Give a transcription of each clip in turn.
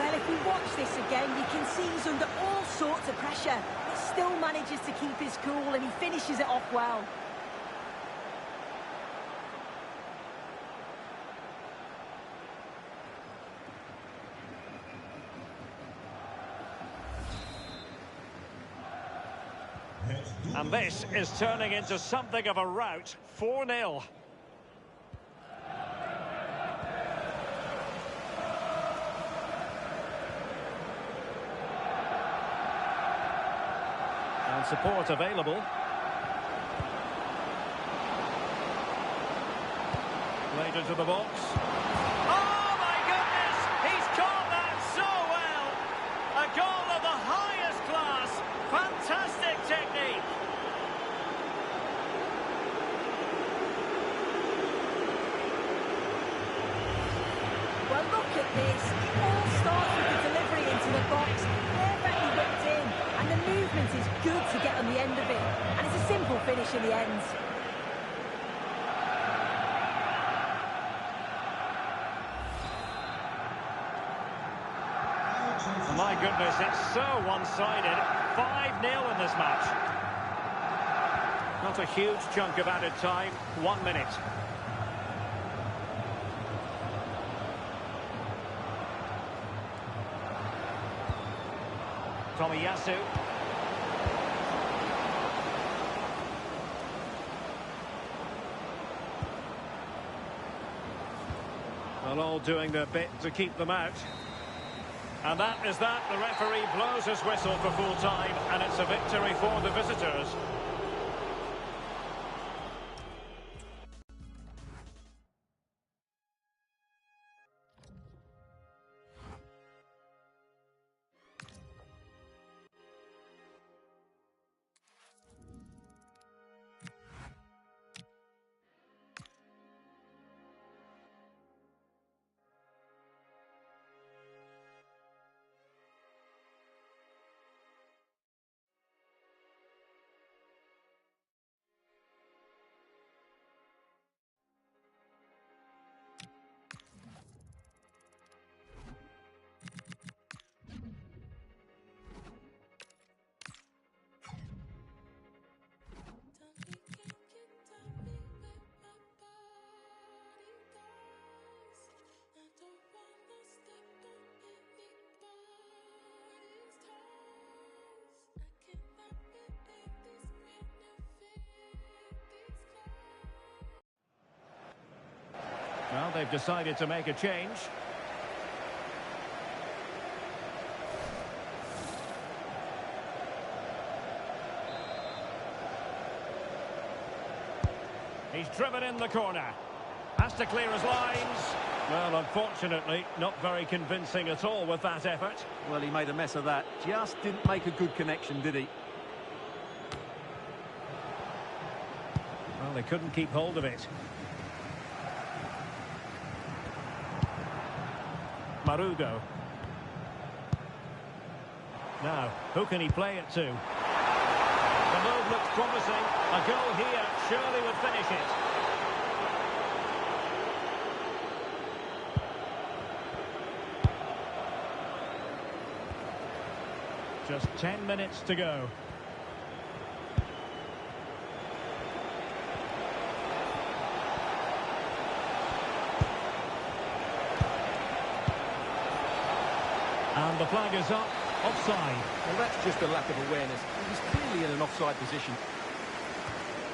Well, if we watch this again, you can see he's under all sorts of pressure, but still manages to keep his cool and he finishes it off well. And this is turning into something of a rout. 4-0. And support available. Played into the box. Oh my goodness! He's caught that so well! A goal of the highest class. Fantastic technique. Well, look at this. It all starts with the delivery into the box. Perfectly whipped in. And the movement is good to get on the end of it. And it's a simple finish in the end. My goodness, it's so one-sided. 5-0 in this match. Not a huge chunk of added time. 1 minute. Tomiyasu. Well, all doing their bit to keep them out. And that is that. The referee blows his whistle for full time, and it's a victory for the visitors. Well, they've decided to make a change. He's driven in the corner. Has to clear his lines. Well, unfortunately, not very convincing at all with that effort. Well, he made a mess of that. Just didn't make a good connection, did he? Well, they couldn't keep hold of it. Marugo. Now, who can he play it to? The move looks promising. A goal here surely would finish it. Just 10 minutes to go. And the flag is up. Offside. Well, that's just a lack of awareness. He was clearly in an offside position.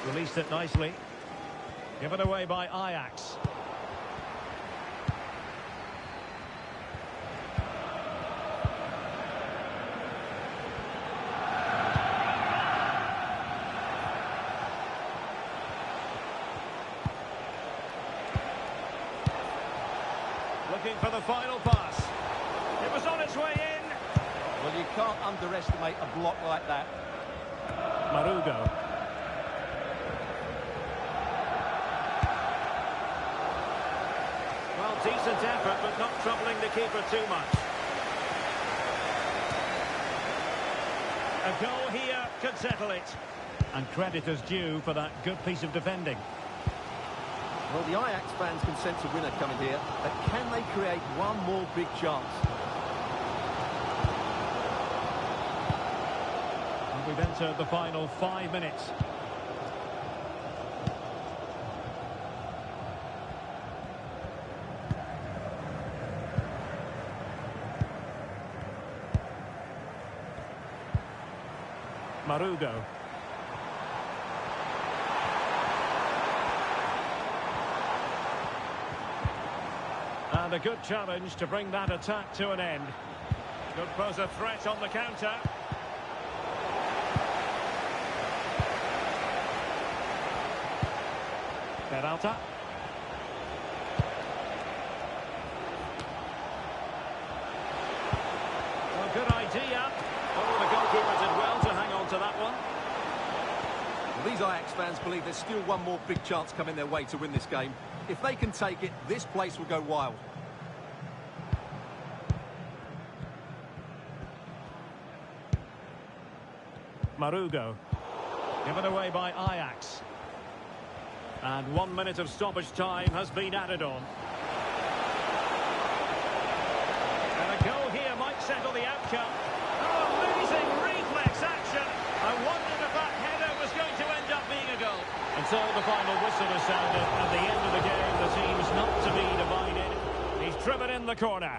Released it nicely. Given away by Ajax. Looking for the final pass. It was on its way in. Well, you can't underestimate a block like that. Marugo. Well, decent effort, but not troubling the keeper too much. A goal here could settle it. And credit is due for that good piece of defending. Well, the Ajax fans can sense a winner coming here, but can they create one more big chance? We've entered the final 5 minutes. Marugo. And a good challenge to bring that attack to an end. Could pose a threat on the counter. Peralta. Well, good idea. Oh, the goalkeeper did well to hang on to that one. Well, these Ajax fans believe there's still one more big chance coming their way to win this game. If they can take it, this place will go wild. Marugo. Given away by Ajax. And 1 minute of stoppage time has been added on. And a goal here might settle the outcome. Oh, amazing reflex action. I wondered if that header was going to end up being a goal. Until the final whistle is sounded. At the end of the game, the team's not to be divided. He's driven in the corner.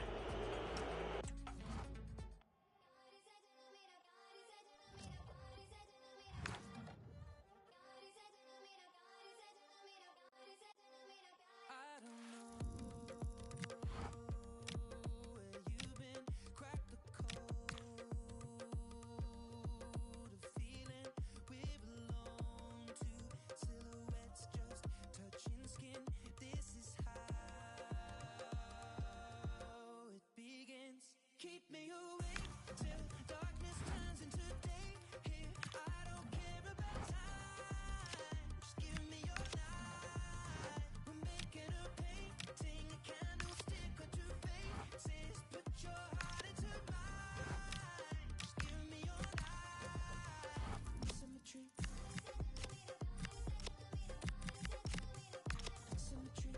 Keep me awake till darkness turns into day. Here, I don't care about time. Just give me your night. We're making a painting, a candlestick or two faces. Put your heart into mine. Just give me your night. Symmetry. Symmetry.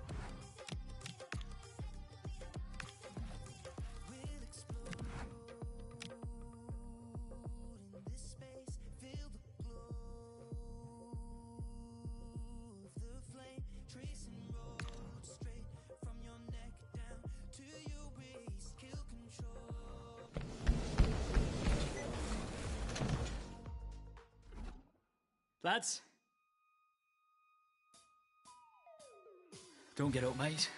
Lads, don't get up, mate.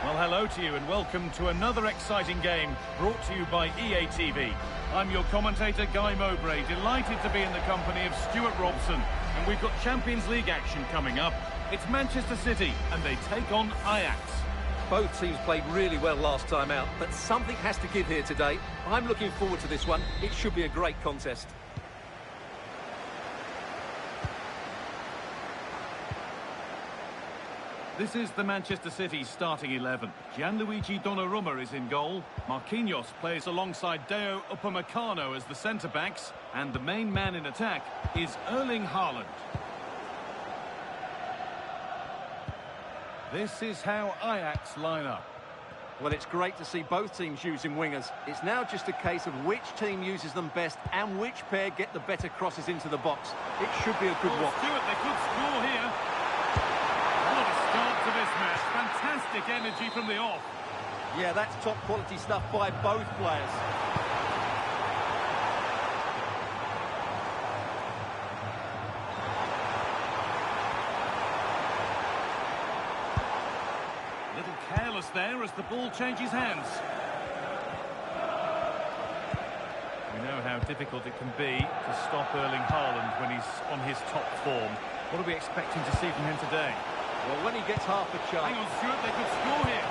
Well, hello to you and welcome to another exciting game brought to you by EA TV. I'm your commentator, Guy Mowbray, delighted to be in the company of Stuart Robson. And we've got Champions League action coming up. It's Manchester City and they take on Ajax. Both teams played really well last time out, but something has to give here today. I'm looking forward to this one. It should be a great contest. This is the Manchester City starting 11. Gianluigi Donnarumma is in goal. Marquinhos plays alongside Deo Upamecano as the centre-backs. And the main man in attack is Erling Haaland. This is how Ajax line up. Well, it's great to see both teams using wingers. It's now just a case of which team uses them best and which pair get the better crosses into the box. It should be a good watch. Stuart, they could score here. What a start to this match. Fantastic energy from the off. Yeah, that's top quality stuff by both players. Little careless there as the ball changes hands. We know how difficult it can be to stop Erling Haaland when he's on his top form. What are we expecting to see from him today? Well, when he gets half a chance... Hang on, Stuart, they could score here.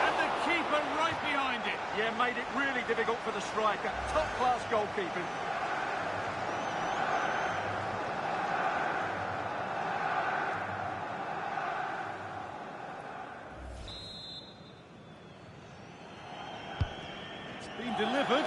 And the keeper right behind it. Yeah, made it really difficult for the striker. Top-class goalkeeping. It's been delivered.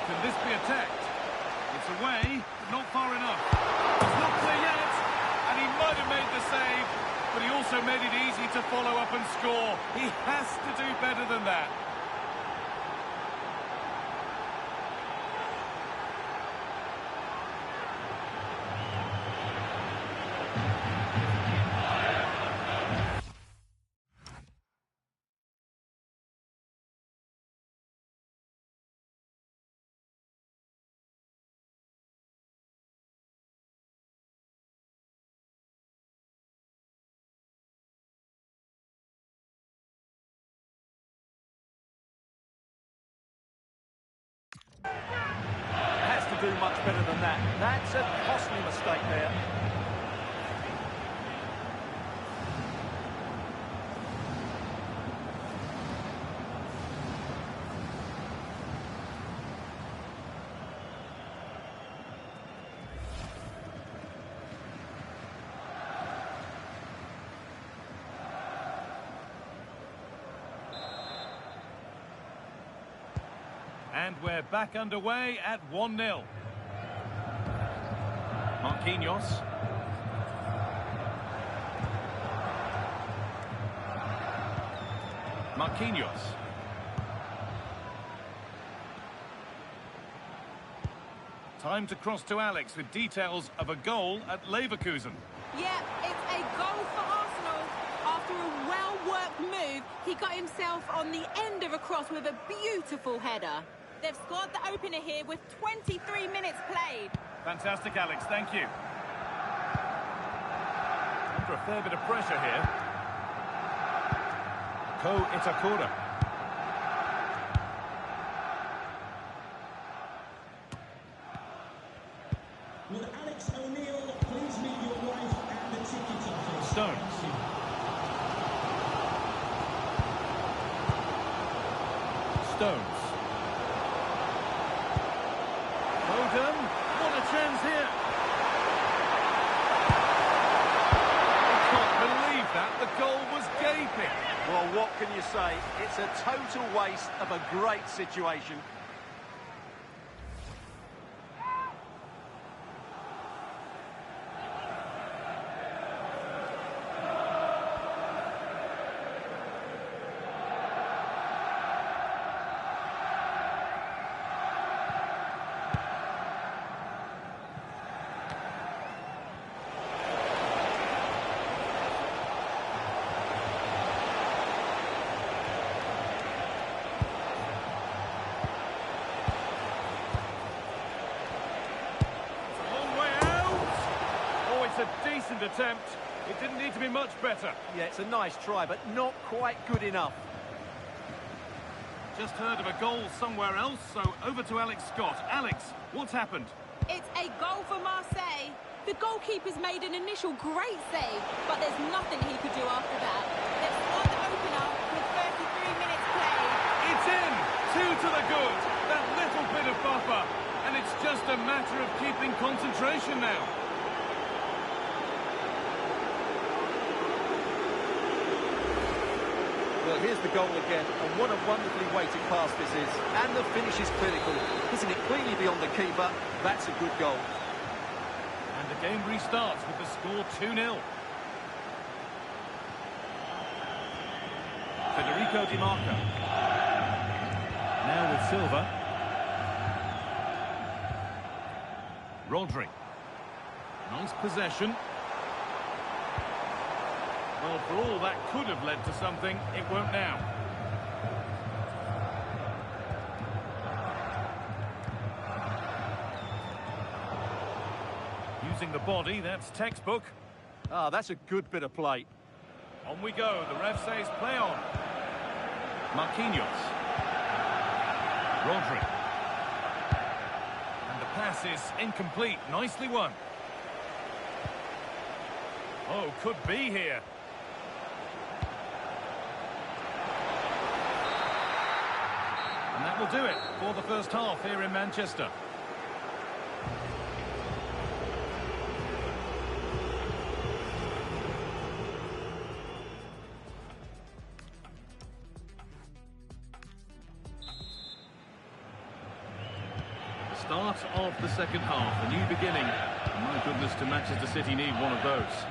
Can this be attacked? It's away, but not far enough. It's not clear yet, and he might have made the save, but he also made it easy to follow up and score. He has to do better than that. Has to do much better than that. That's a costly mistake there. And we're back underway at 1-0. Marquinhos. Marquinhos. Time to cross to Alex with details of a goal at Leverkusen. Yeah, it's a goal for Arsenal. After a well-worked move, he got himself on the end of a cross with a beautiful header. They've scored the opener here with 23 minutes played. Fantastic, Alex. Thank you. Under a fair bit of pressure here. Ko Itakura. Will Alex O'Neill please meet your wife at the ticket office? Stones. Stones. Foden. What a chance here. I can't believe that. The goal was gaping. Well, what can you say? It's a total waste of a great situation. A decent attempt. It didn't need to be much better. Yeah, it's a nice try, but not quite good enough. Just heard of a goal somewhere else, so over to Alex Scott. Alex, what's happened? It's a goal for Marseille. The goalkeeper's made an initial great save, but there's nothing he could do after that. They've scored the opener with 33 minutes played. It's in! 2 to the good. That little bit of buffer. And it's just a matter of keeping concentration now. Well, here's the goal again, and what a wonderfully weighted pass this is. And the finish is clinical. Isn't it cleanly beyond the keeper? That's a good goal. And the game restarts with the score 2-0. Federico Di Marco. Now with Silva. Rodri. Nice possession. Well, for all that could have led to something, it won't now. Using the body, that's textbook. Ah, that's a good bit of play. On we go. The ref says play on. Marquinhos. Rodri. And the pass is incomplete. Nicely won. Oh, could be here. And that will do it for the first half here in Manchester. Start of the second half, a new beginning. And my goodness, do Manchester City need one of those.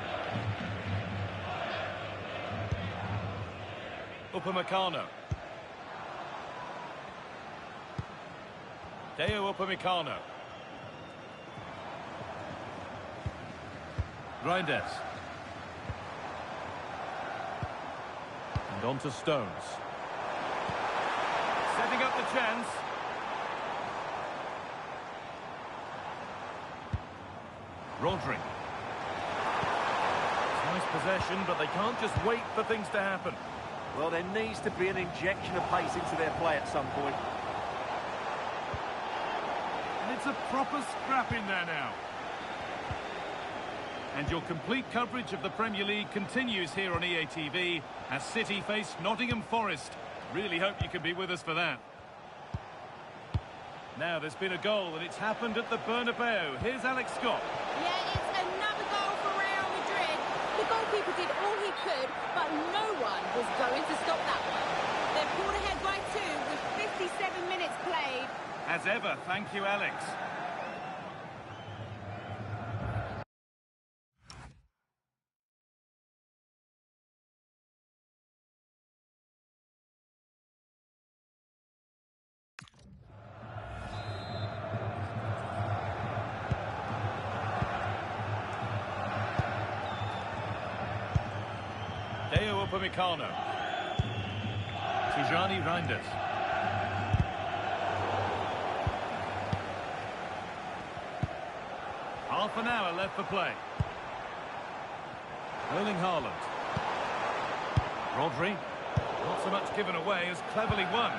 Upamecano. Deo Upamecano. Reinders. And on to Stones. Setting up the chance. Rodri. Nice possession, but they can't just wait for things to happen. Well, there needs to be an injection of pace into their play at some point. And it's a proper scrap in there now. And your complete coverage of the Premier League continues here on EA TV as City face Nottingham Forest. Really hope you can be with us for that. Now there's been a goal and it's happened at the Bernabeu. Here's Alex Scott. Yeah, it's another goal for Real Madrid. The goalkeeper did all he could, but no one was going to stop that one. They're pulled ahead by 2 with 57 minutes played. As ever, thank you, Alex. Deo Upamecano. Tijani Reinders. Half an hour left for play. Erling Haaland. Rodri. Not so much given away as cleverly won.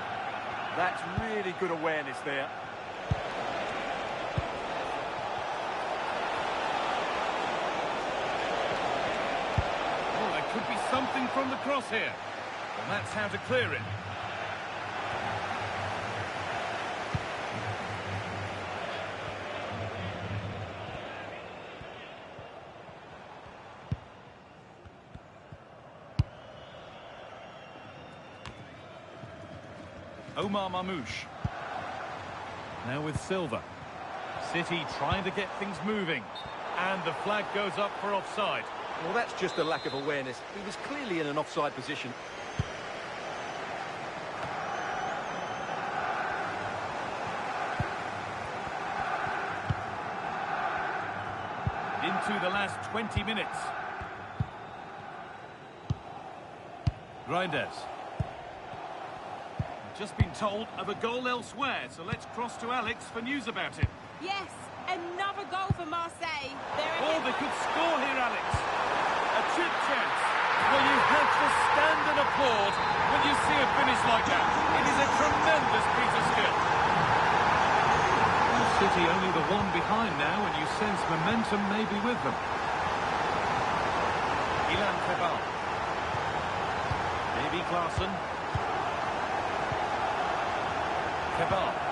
That's really good awareness there. Could be something from the cross here. And that's how to clear it. Omar Mamouche. Now with Silva. City trying to get things moving. And the flag goes up for offside. Well, that's just a lack of awareness. He was clearly in an offside position. Into the last 20 minutes. Reinders. Just been told of a goal elsewhere, so let's cross to Alex for news about it. Yes, another goal for Marseille. Oh, they could score here, Alex. A chip chance. Well, you have to stand and applaud when you see a finish like that. It is a tremendous piece of skill. Well, City only the one behind now, and you sense momentum may be with them. Ilan Kebal. Maybe Klaassen. Kebal.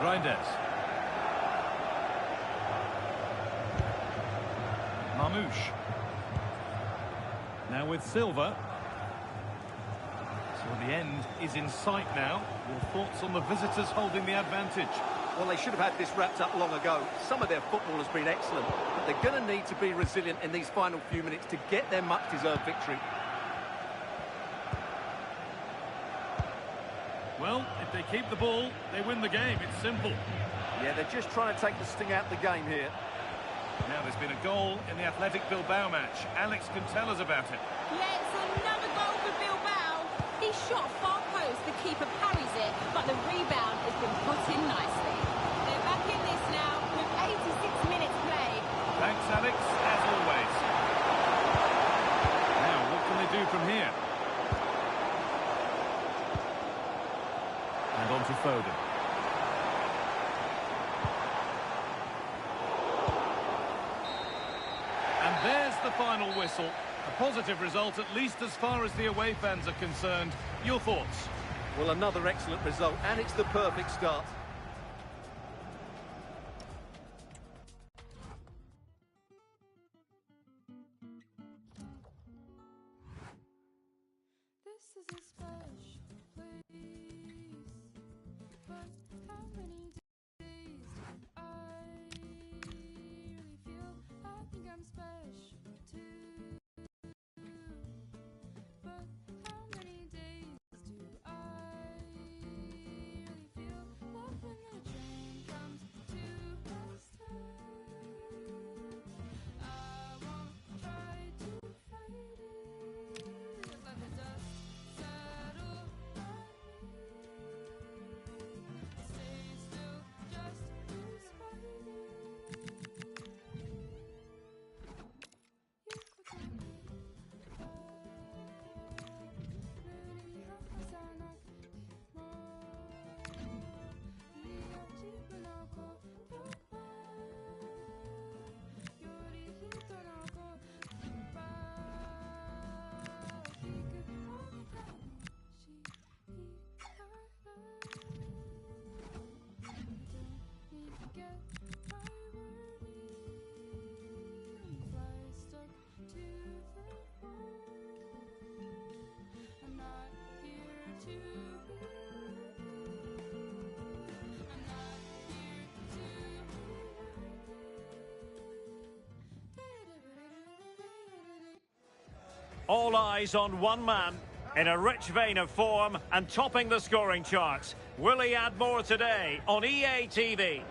Reinders. Mamouche. Now with Silva. So the end is in sight now. Your thoughts on the visitors holding the advantage? Well, they should have had this wrapped up long ago. Some of their football has been excellent, but they're going to need to be resilient in these final few minutes to get their much-deserved victory. Well, if they keep the ball, they win the game. It's simple. Yeah, they're just trying to take the sting out of the game here. Now there's been a goal in the Athletic Bilbao match. Alex can tell us about it. Yeah, it's another goal for Bilbao. He shot far post, the keeper parries it, but the rebound has been put in nicely. They're back in this now with 86 minutes played. Thanks, Alex, as always. Now, what can they do from here? And on to Foden. And there's the final whistle. A positive result, at least as far as the away fans are concerned. Your thoughts? Well, another excellent result, and it's the perfect start. This is a special place, but how many days do I really feel? I think I'm special too, but how many days do I really feel? Love when the train comes to a stop. I won't try to fight it. Let the dust settle on me. Stay still just to spite it. You could tell me 눈이 항상 뭐 네가 지분하고 벽만 요리 히터나고 봐 비급 어디가 Don't forget my wording. Fly stuck to the wall. I'm not here to be I'm not here to All eyes on one man, in a rich vein of form and topping the scoring charts. Will he add more today on EA TV?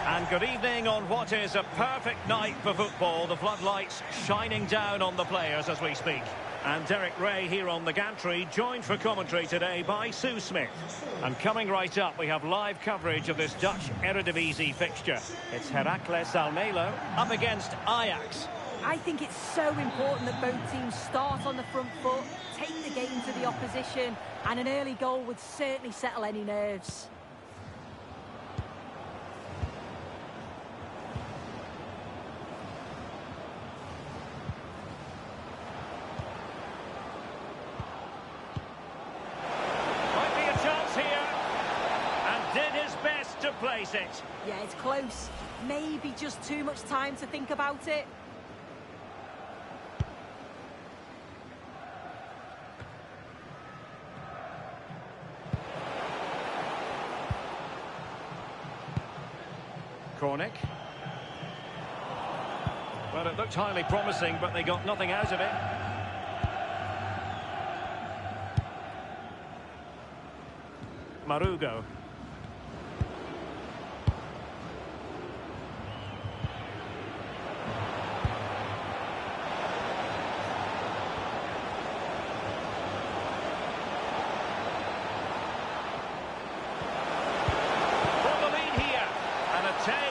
And good evening on what is a perfect night for football. The floodlights shining down on the players as we speak. And Derek Ray here on the gantry, joined for commentary today by Sue Smith. And coming right up, we have live coverage of this Dutch Eredivisie fixture. It's Heracles Almelo up against Ajax. I think it's so important that both teams start on the front foot, take the game to the opposition, and an early goal would certainly settle any nerves. Might be a chance here. And did his best to place it. Yeah, it's close. Maybe just too much time to think about it. Cornick. Well, it looked highly promising, but they got nothing out of it. Marugo.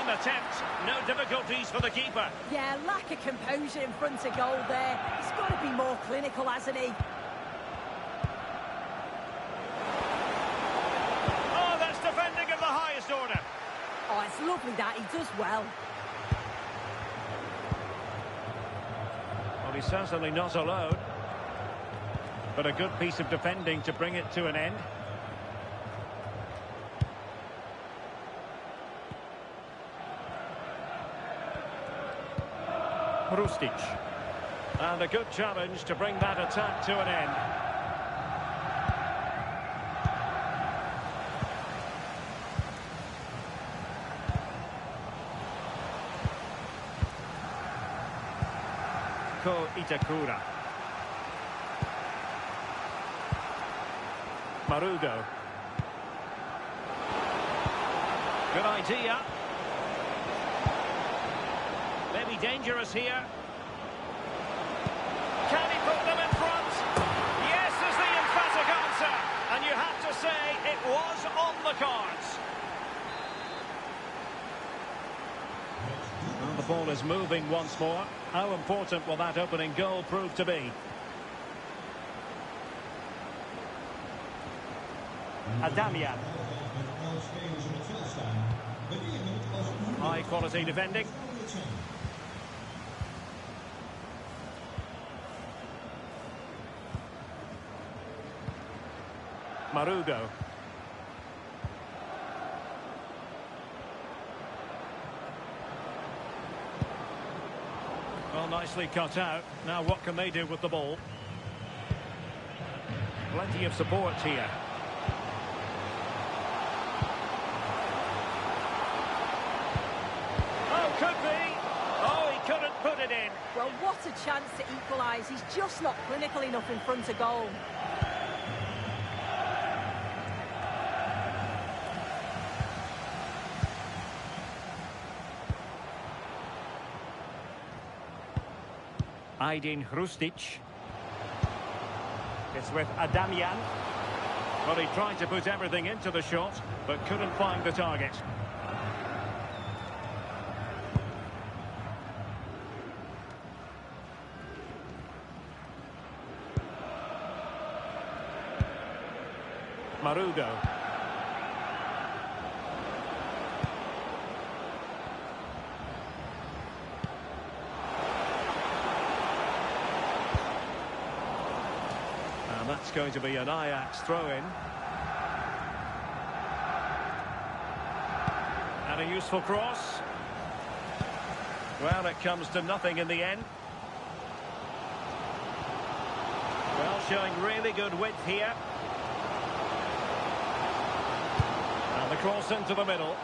Attempt, no difficulties for the keeper. Yeah, lack of composure in front of goal there. He's got to be more clinical, hasn't he? Oh, that's defending of the highest order. Oh, it's lovely that he does well. Well, he's certainly not alone. But a good piece of defending to bring it to an end. Rustic. And a good challenge to bring that attack to an end. Ko Itakura. Marugo. Good idea. be dangerous here. Can he put them in front? Yes is the emphatic answer. And you have to say it was on the cards. Well, the ball is moving once more. How important will that opening goal prove to be? Adamian. High quality defending. Marugo. Well, nicely cut out. Now what can they do with the ball? Plenty of support here. Oh, could be. Oh, he couldn't put it in. Well, what a chance to equalise. He's just not clinical enough in front of goal. Aydin Hrustic. It's with Adamian. Well, he tried to put everything into the shot, but couldn't find the target. Marugo. And that's going to be an Ajax throw-in. And a useful cross. Well, it comes to nothing in the end. Well, showing really good width here. And the cross into the middle.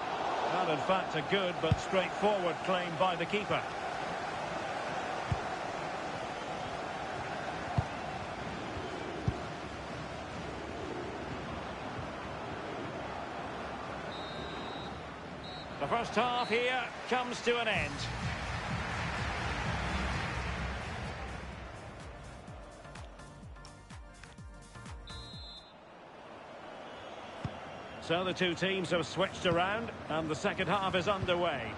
Well, in fact, a good but straightforward claim by the keeper. The first half here comes to an end. So the two teams have switched around and the second half is underway.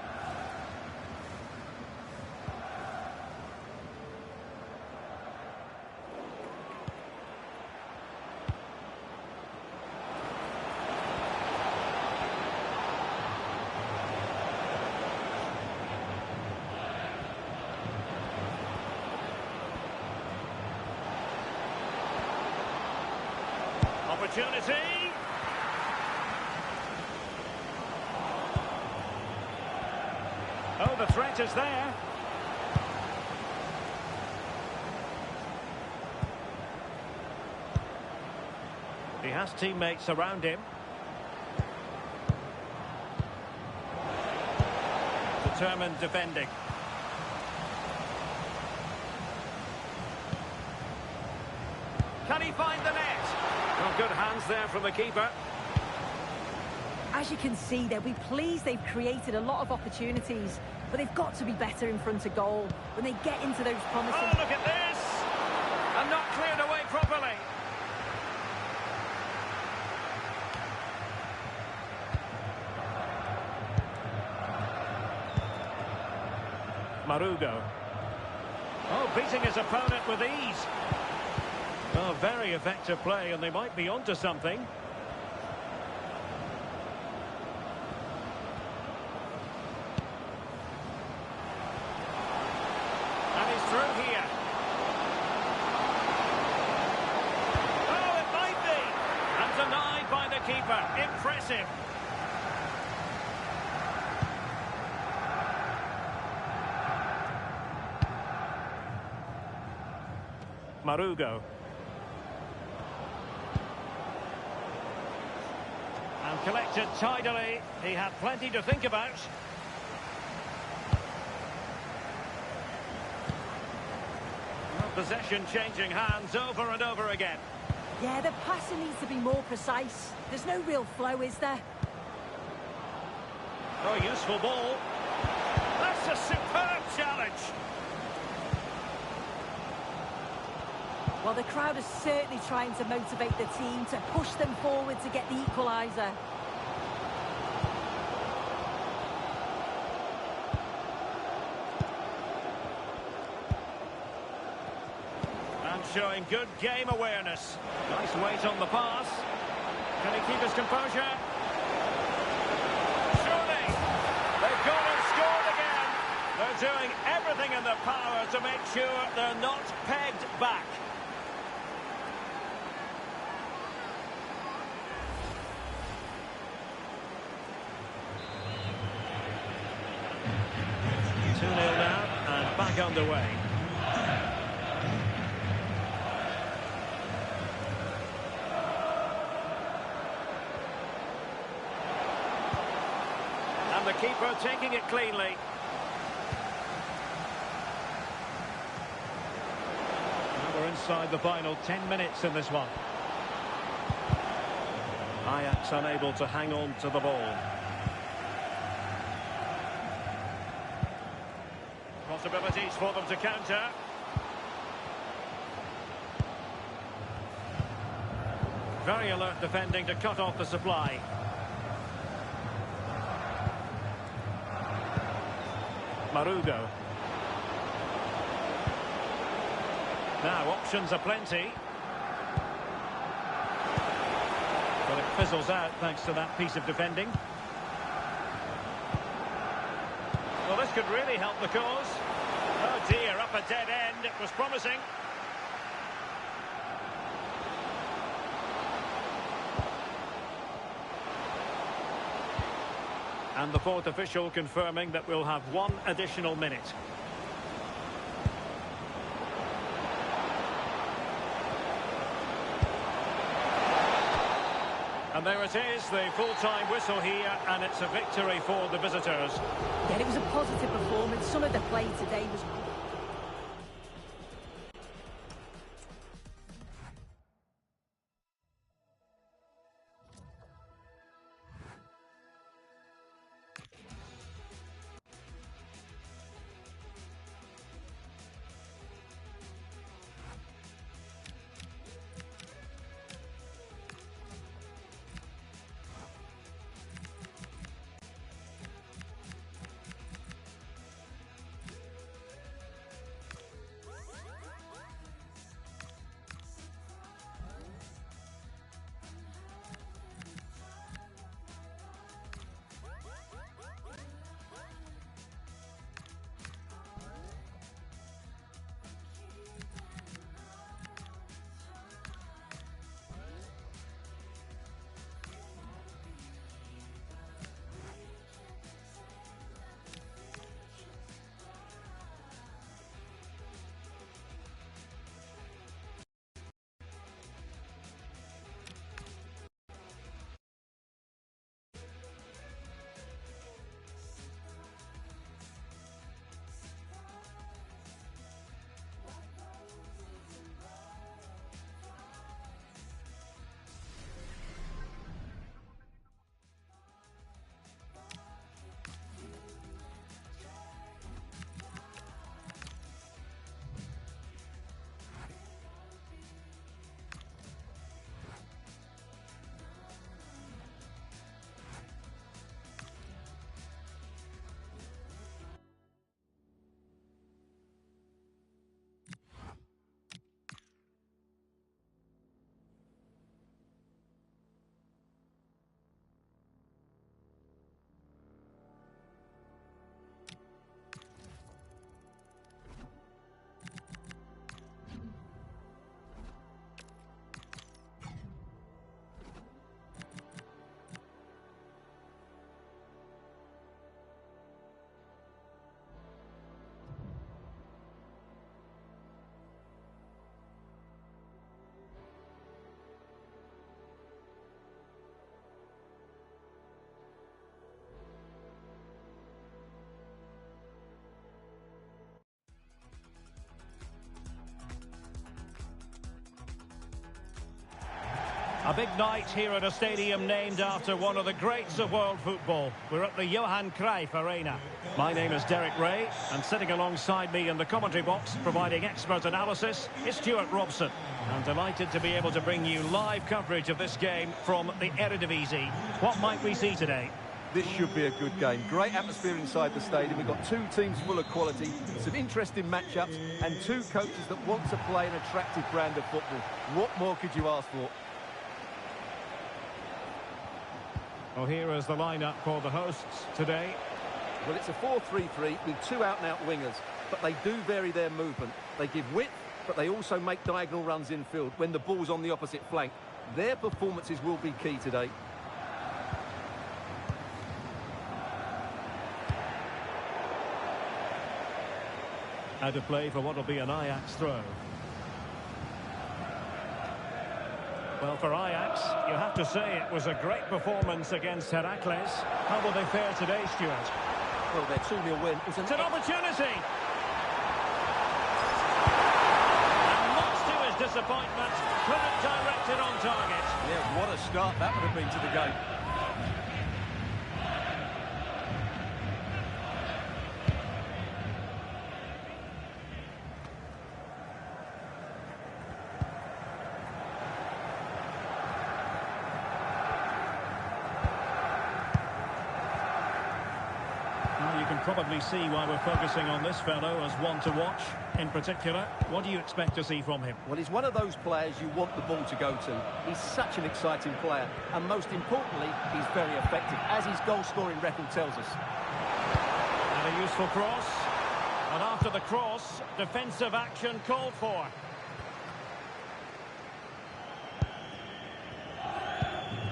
Opportunity. Oh, the threat is there. He has teammates around him. Determined defending. Can he find the net? Well, good hands there from the keeper. As you can see, they'll be pleased they've created a lot of opportunities, but they've got to be better in front of goal when they get into those promising... Oh, look at this! And not cleared away properly. Marugo. Oh, beating his opponent with ease. Oh, very effective play, and they might be onto something. And he's through here. Oh, it might be. And denied by the keeper. Impressive. Marugo. And collected tidily. He had plenty to think about. Possession changing hands over and over again. Yeah, the passing needs to be more precise. There's no real flow, is there? Oh, useful ball. That's a superb challenge. Well, the crowd is certainly trying to motivate the team to push them forward to get the equaliser. And showing good game awareness. Nice weight on the pass. Can he keep his composure? Surely. They've gone and scored again. They're doing everything in their power to make sure they're not pegged back. Now and back underway. And the keeper taking it cleanly. And we're inside the final 10 minutes in this one. Ajax unable to hang on to the ball. Possibilities for them to counter. Very alert defending to cut off the supply. Marugo. Now options are plenty. But it fizzles out thanks to that piece of defending. Well, this could really help the cause. Oh dear, up a dead end. It was promising. And the fourth official confirming that we'll have one additional minute. And there it is, the full-time whistle here, and it's a victory for the visitors. Yeah, it was a positive performance. Some of the play today was... A big night here at a stadium named after one of the greats of world football. We're at the Johan Cruyff Arena. My name is Derek Ray, and sitting alongside me in the commentary box, providing expert analysis, is Stuart Robson. I'm delighted to be able to bring you live coverage of this game from the Eredivisie. What might we see today? This should be a good game. Great atmosphere inside the stadium. We've got two teams full of quality, some interesting matchups, and two coaches that want to play an attractive brand of football. What more could you ask for? Well, here is the lineup for the hosts today. Well, it's a 4-3-3 with two out-and-out wingers, but they do vary their movement. They give width, but they also make diagonal runs infield when the ball's on the opposite flank. Their performances will be key today. Out of play for what will be an Ajax throw. Well, for Ajax, you have to say it was a great performance against Heracles. How will they fare today, Stuart? Well, their 2-0 win was It's an opportunity! And much to his disappointment, couldn't direct it on target. Yeah, what a start that would have been to the game. You can probably see why we're focusing on this fellow as one to watch. In particular, what do you expect to see from him? Well, he's one of those players you want the ball to go to. He's such an exciting player, and most importantly, he's very effective, as his goal-scoring record tells us. And a useful cross. And after the cross, defensive action called for.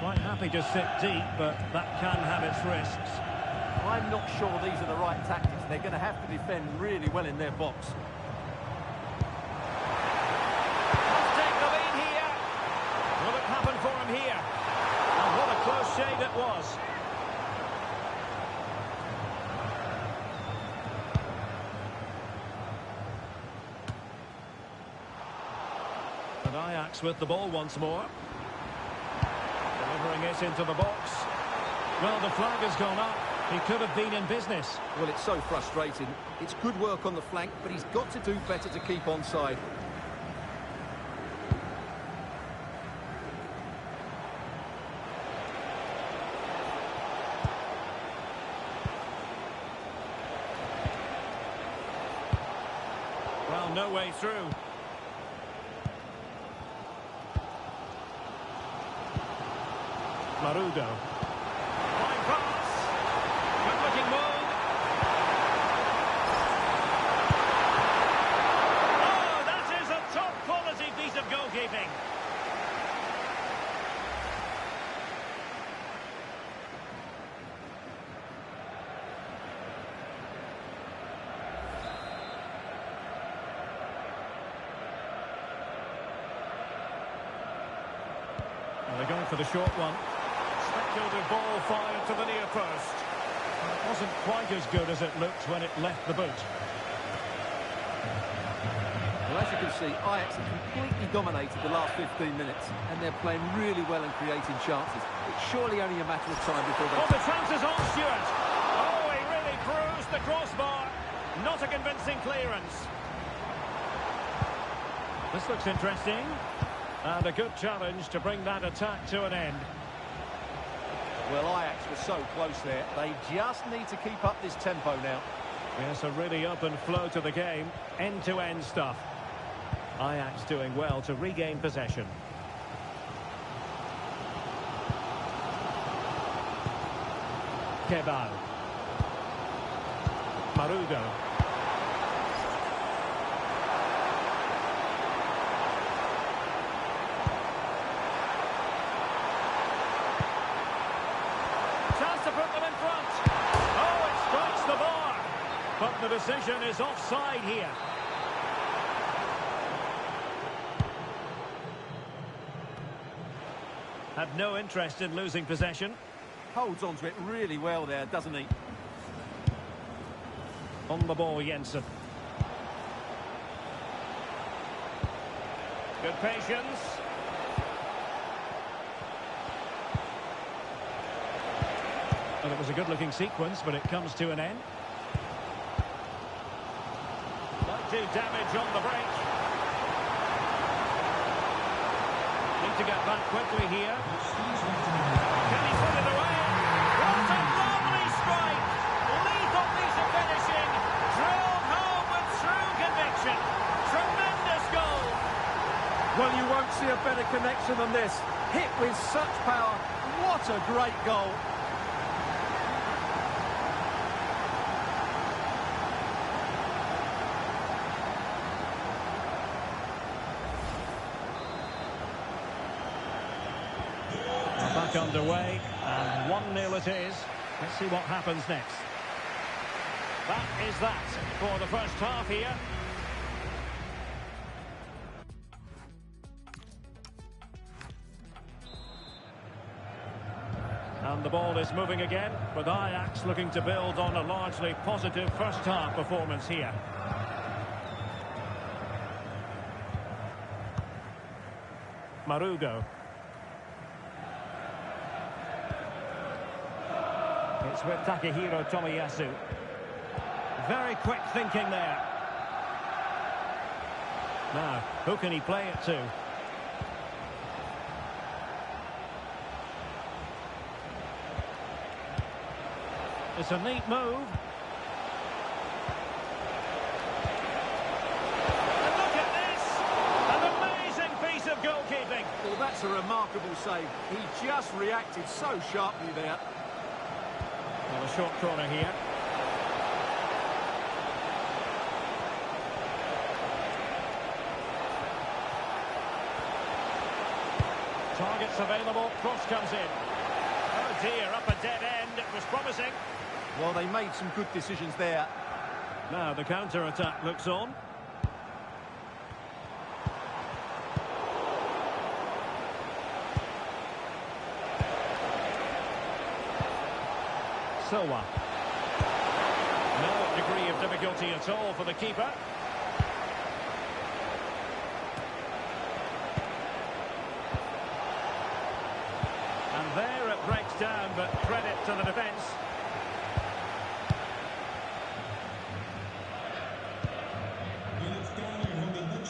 Quite happy to sit deep, but that can have its risks. I'm not sure these are the right tactics. They're going to have to defend really well in their box. Let's take the lead here. Will it happen for him here? And what a close shave it was. And Ajax with the ball once more. Delivering it into the box. Well, the flag has gone up. He could have been in business. Well, it's so frustrating. It's good work on the flank, but he's got to do better to keep onside. Well, no way through. Marudo. Fine pass. Good-looking move. Oh, that is a top-quality piece of goalkeeping. And they're going for the short one. Speculative ball fired to the near post. It wasn't quite as good as it looked when it left the boot. Well, as you can see, Ajax have completely dominated the last 15 minutes, and they're playing really well and creating chances. It's surely only a matter of time before they... Oh, the chance is on, Stuart. Oh, he really bruised the crossbar. Not a convincing clearance. This looks interesting. And a good challenge to bring that attack to an end. Well, Ajax were so close there. They just need to keep up this tempo now. Yes, a really open flow to the game. End-to-end stuff. Ajax doing well to regain possession. Kebal. Marudo. Chance to put them in front. Oh, it strikes the bar. But the decision is offside here. Have no interest in losing possession. Holds on to it really well there, doesn't he? On the ball, Jensen. Good patience. Well, it was a good-looking sequence, but it comes to an end. Might do damage on the break. Need to get back quickly here. Can he put it away? What a lovely strike! Lethal piece of finishing. Drilled home with true conviction. Tremendous goal. Well, you won't see a better connection than this. Hit with such power. What a great goal. We're back underway, and 1-0 it is. Let's see what happens next. That is that for the first half here. And the ball is moving again, with Ajax looking to build on a largely positive first half performance here. Marugo. It's with Takehiro Tomiyasu. Very quick thinking there. Now, who can he play it to? It's a neat move. And look at this! An amazing piece of goalkeeping. Well, that's a remarkable save. He just reacted so sharply there. Well, a short corner here. Targets available, cross comes in. Oh dear, up a dead end, it was promising. Well, they made some good decisions there. Now the counter-attack looks on. Silva. No degree of difficulty at all for the keeper. And there it breaks down, but credit to the defence.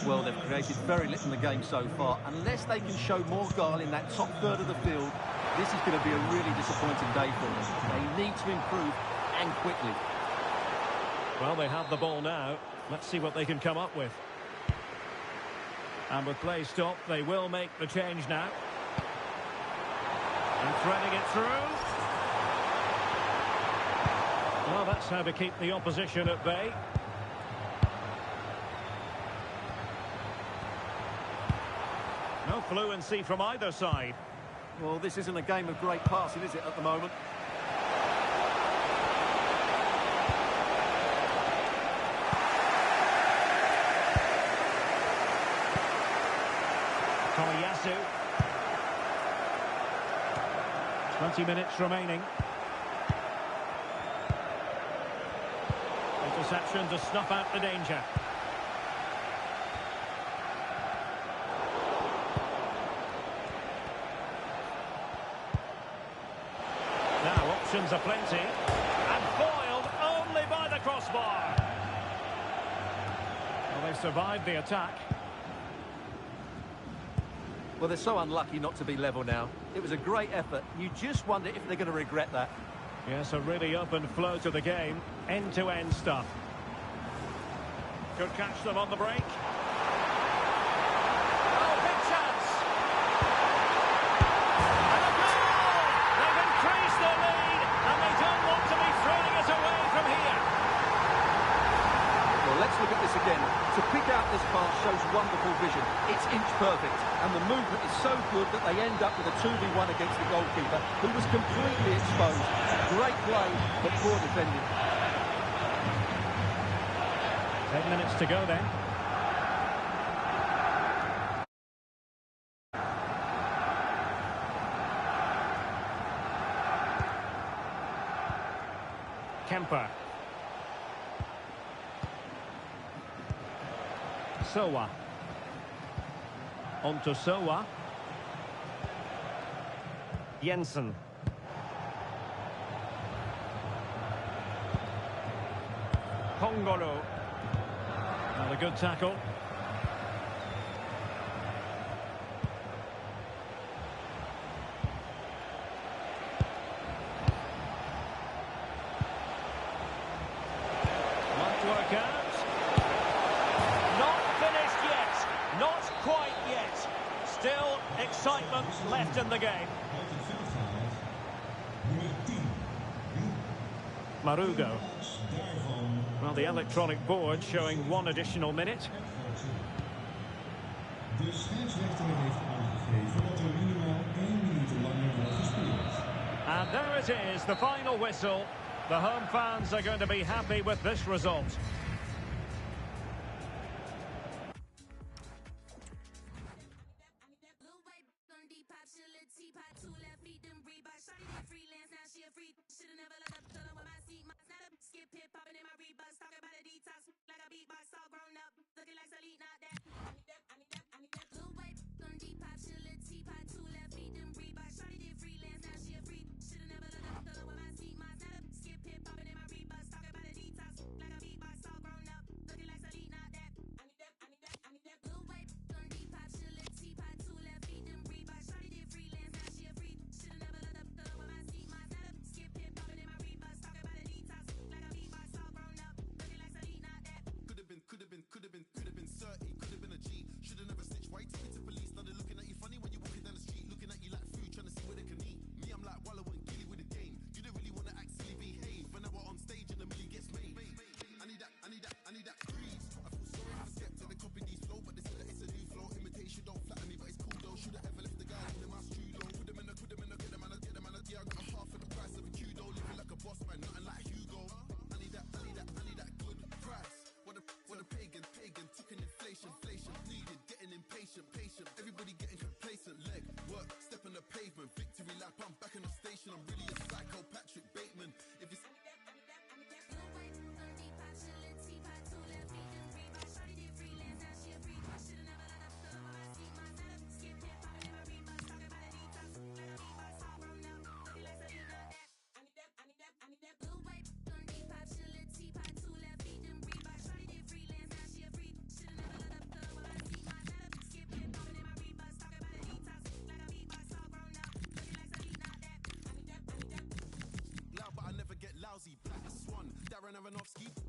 Well, they've created very little in the game so far. Unless they can show more guile in that top third of the field, this is going to be a really disappointing day for them. They need to improve, and quickly. Well, they have the ball now. Let's see what they can come up with. And with play stopped, they will make the change now. And threading it through. Well, that's how to keep the opposition at bay. No fluency from either side. Well, this isn't a game of great passing, is it, at the moment? Tomiyasu. 20 minutes remaining. Interception to snuff out the danger. Now options are plenty. And foiled only by the crossbar. Well, they've survived the attack. Well, they're so unlucky not to be level now. It was a great effort. You just wonder if they're going to regret that. Yes, a really open flow to the game. End-to-end stuff. Could catch them on the break. Oh, big chance! And a goal! They've increased their lead, and they don't want to be throwing it away from here. Well, let's look at this again. To pick out this pass shows wonderful vision. It's inch perfect, and the movement is so good that they end up with a 2v1 against the goalkeeper, who was completely exposed. Great play, but poor defending. 10 minutes to go then. Kemper. Sowa. On to Sowa. Kongolo. And a good tackle. Might work out. Not finished yet. Not quite yet. Still excitement left in the game. Marugo. Well, the electronic board showing 1 additional minute. De scheidsrechter heeft aangegeven dat er minimaal 1 minuut langer wordt gespeeld. And there it is, the final whistle. The home fans are going to be happy with this result.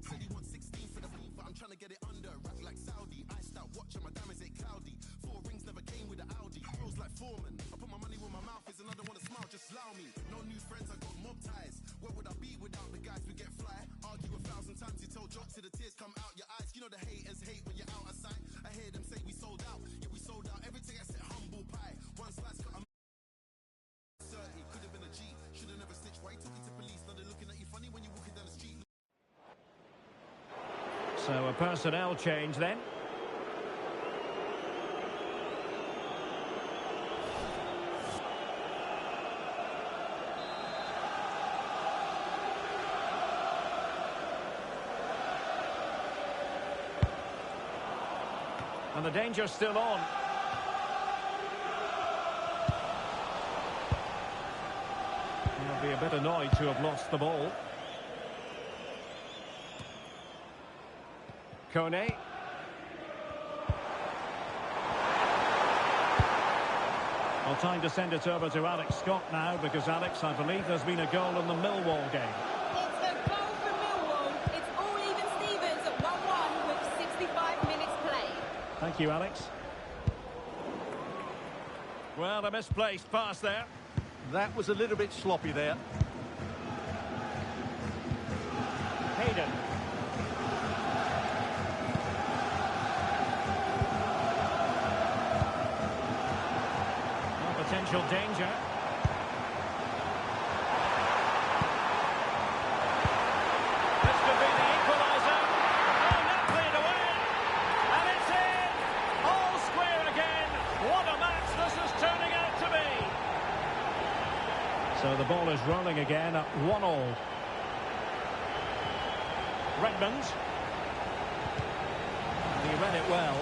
Said he wants 16 for the beat, but I'm trying to get it under wrap like Saudi. I start watching, my diamonds ain't cloudy. 4 rings never came with an Audi. Feels like Foreman. I put my money where my mouth is and I don't want to smile, just allow me. No new friends, I got mob ties. Where would I be without the guys we get fly? Argue 1,000 times, you tell jokes till the tears come out your eyes. You know the haters hate when you're out of sight. I hear them say we sold out, yeah we sold out. Everything I said humble pie. One slice cut, I'm 30, could have been a G. Should have never snitched. Why you talking to police? Now they're looking at you funny when you're walking down the street. So a personnel change then. And the danger's still on. He'll be a bit annoyed to have lost the ball. Kone. Well, time to send it over to Alex Scott now, because Alex, I believe there's been a goal in the Millwall game. It's a goal for Millwall. It's all even Stevens at 1-1 with 65 minutes played. Thank you, Alex. Well, a misplaced pass there. That was a little bit sloppy there. Hayden. Potential danger. This could be the equaliser. Oh, that played away. And it's in. All square again. What a match this is turning out to be. So the ball is rolling again at 1-1. Redmond. He read it well.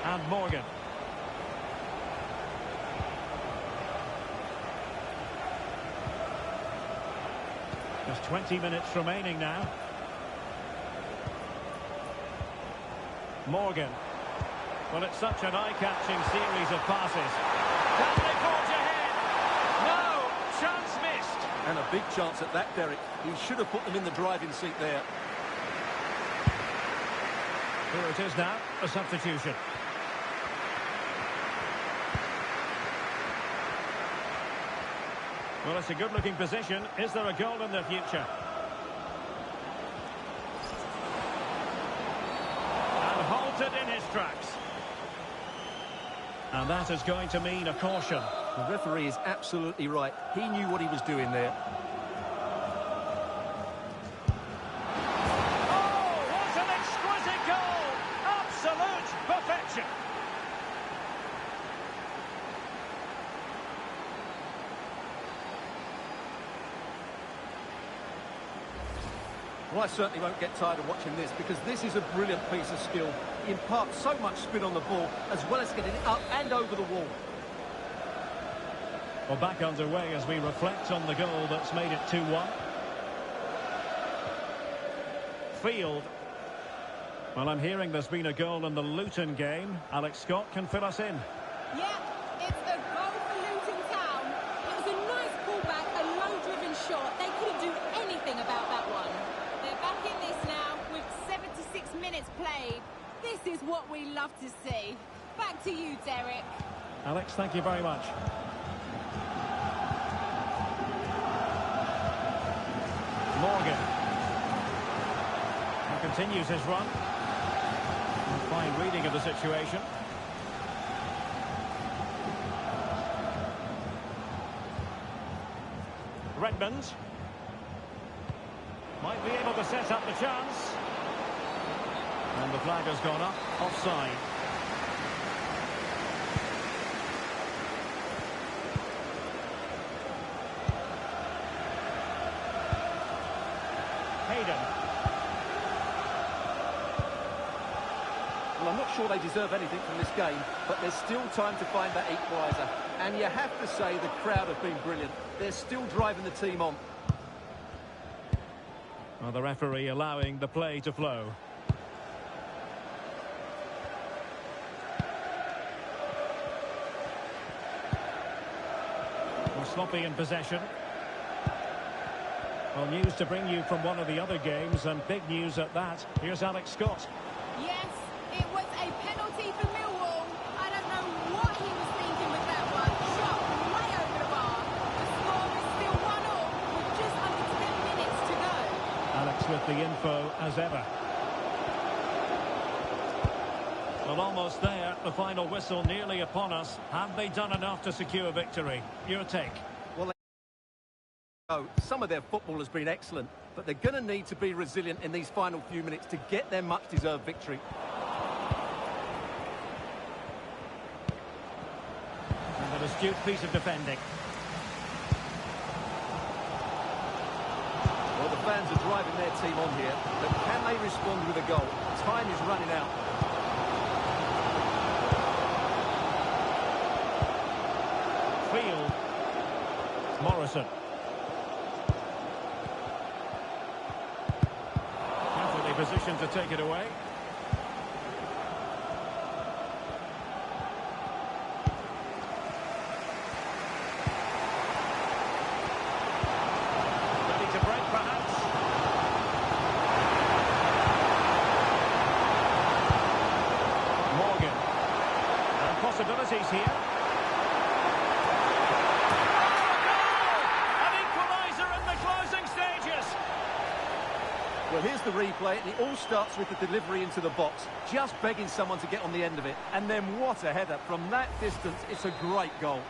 And Morgan. Just 20 minutes remaining now. Morgan. Well, it's such an eye-catching series of passes. Can they forge ahead? No! Chance missed. And a big chance at that, Derek. He should have put them in the driving seat there. Here it is now, a substitution. Well, it's a good-looking position. Is there a goal in the future? And halted in his tracks. And that is going to mean a caution. The referee is absolutely right. He knew what he was doing there. Oh, what an exquisite goal! Absolute perfection. Well, I certainly won't get tired of watching this because this is a brilliant piece of skill. He imparts so much spin on the ball as well as getting it up and over the wall. Well, back underway as we reflect on the goal that's made it 2-1. Field. Well, I'm hearing there's been a goal in the Luton game. Alex Scott can fill us in. Yeah, it's a goal for Luton Town. It was a nice pullback, a low-driven shot. They couldn't do anything about that one. They're back in this now with 76 minutes played. This is what we love to see. Back to you, Derek. Alex, thank you very much. Morgan. He continues his run. A fine reading of the situation. Redmond. Might be able to set up the chance. And the flag has gone up. Offside. Hayden. Well, I'm not sure they deserve anything from this game, but there's still time to find that equaliser. And you have to say the crowd have been brilliant. They're still driving the team on. Well, the referee allowing the play to flow. Well, sloppy in possession. Well, news to bring you from one of the other games, and big news at that. Here's Alex Scott. Yes, it was a penalty for Millwall. I don't know what he was thinking with that one. Shot way over the bar. The score is still 1-1 with just under 10 minutes to go. Alex with the info as ever. Well, almost there. The final whistle nearly upon us. Have they done enough to secure victory? Your take? Oh, some of their football has been excellent, but they're going to need to be resilient in these final few minutes to get their much-deserved victory. And an astute piece of defending. Well, the fans are driving their team on here, but can they respond with a goal? Time is running out. Field. Morrison. Position to take it away. Ready to break, perhaps. Morgan. And possibilities here. Well, here's the replay, and it all starts with the delivery into the box, just begging someone to get on the end of it. And then what a header. From that distance, it's a great goal.